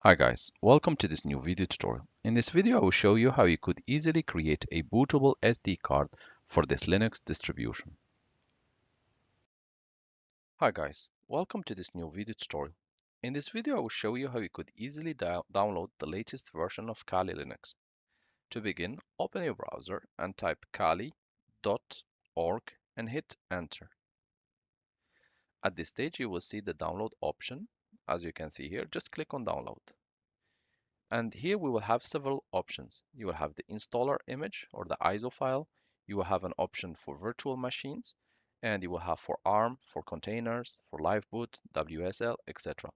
Hi guys, welcome to this new video tutorial. In this video, I will show you how you could easily create a bootable SD card for this Linux distribution. Hi guys, welcome to this new video tutorial. In this video, I will show you how you could easily download the latest version of Kali Linux. To begin, open your browser and type kali.org and hit enter. At this stage, you will see the download option. As you can see here, just click on download. And here we will have several options. You will have the installer image or the ISO file. You will have an option for virtual machines, and you will have for ARM, for containers, for live boot, WSL, etc.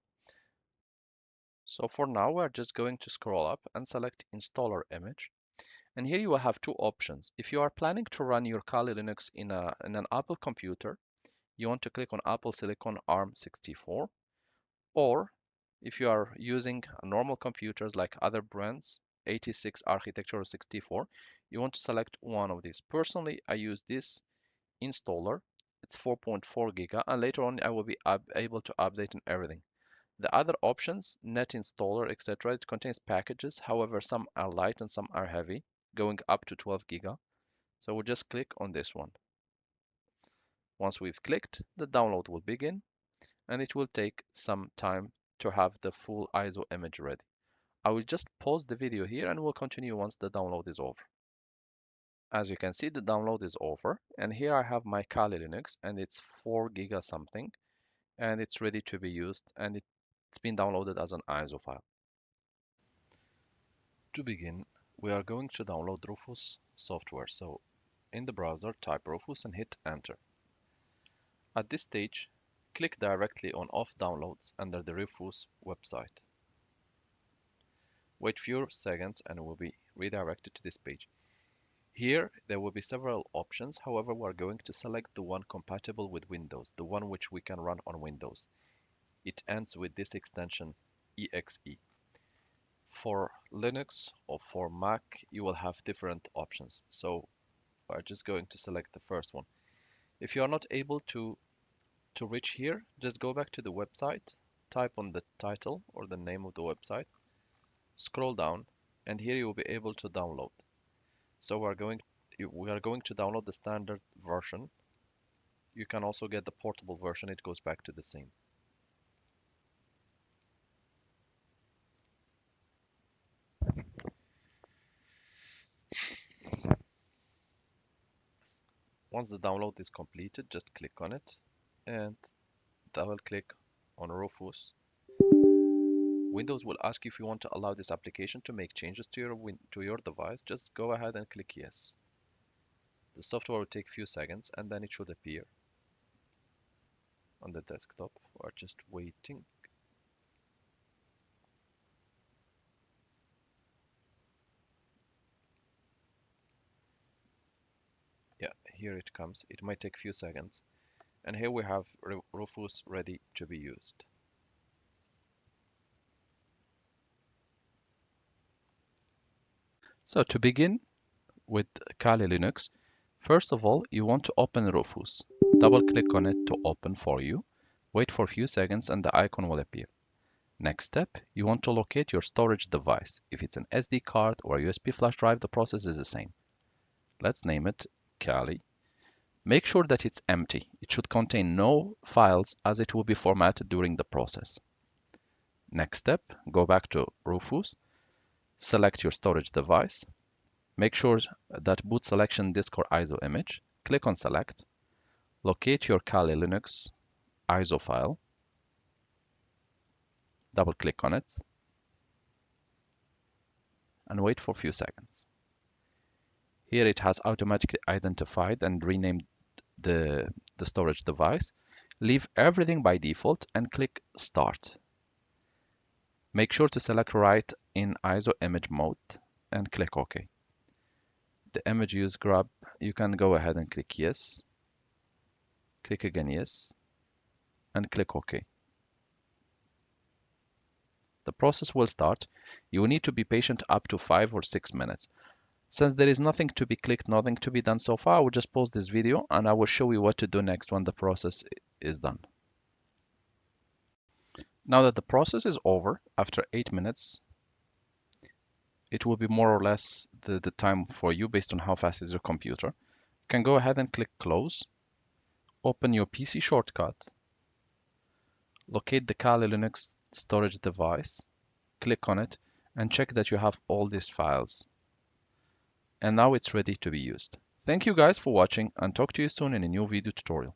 So for now, we're just going to scroll up and select installer image. And here you will have two options. If you are planning to run your Kali Linux in an Apple computer, you want to click on Apple Silicon ARM64, or if you are using normal computers like other brands, 86 architecture or 64, you want to select one of these. Personally, I use this installer. It's 4.4 giga, and later on I will be able to update and everything. The other options, net installer, etc., it contains packages. However, some are light and some are heavy, going up to 12 giga. So we'll just click on this one. Once we've clicked, the download will begin, and it will take some time to have the full ISO image ready. I will just pause the video here and we'll continue once the download is over. As you can see, the download is over, and here I have my Kali Linux, and it's 4 giga something, and it's ready to be used, and it's been downloaded as an ISO file. To begin, we are going to download Rufus software. So in the browser, type Rufus and hit enter. At this stage, click directly on Off Downloads under the Rufus website. Wait few seconds and it will be redirected to this page. Here, there will be several options. However, we're going to select the one compatible with Windows, the one which we can run on Windows. It ends with this extension, exe. For Linux or for Mac, you will have different options. So we're just going to select the first one. If you are not able to reach here, just go back to the website, type on the title or the name of the website, scroll down, and here you will be able to download. So we are going to download the standard version. You can also get the portable version. It goes back to the same. Once the download is completed, just click on it and double click on Rufus. Windows will ask you if you want to allow this application to make changes to your device. Just go ahead and click yes. The software will take a few seconds and then it should appear on the desktop. We're just waiting. Yeah, here it comes. It might take a few seconds. And here we have Rufus ready to be used. So to begin with Kali Linux, first of all, you want to open Rufus. Double click on it to open for you. Wait for a few seconds and the icon will appear. Next step, you want to locate your storage device. If it's an SD card or a USB flash drive, the process is the same. Let's name it Kali. Make sure that it's empty. It should contain no files as it will be formatted during the process. Next step, go back to Rufus, select your storage device, make sure that boot selection disk or ISO image, click on select, locate your Kali Linux ISO file, double click on it, and wait for a few seconds. Here it has automatically identified and renamed the storage device. Leave everything by default and click start. Make sure to select write in ISO image mode and click OK. The image use grab, you can go ahead and click yes, click again yes, and click OK. The process will start. You will need to be patient up to 5 or 6 minutes. Since there is nothing to be clicked, nothing to be done so far, I will just pause this video and I will show you what to do next when the process is done. Now that the process is over, after 8 minutes, it will be more or less the time for you based on how fast is your computer. You can go ahead and click close, open your PC shortcut, locate the Kali Linux storage device, click on it, and check that you have all these files. And now it's ready to be used. Thank you guys for watching, and talk to you soon in a new video tutorial.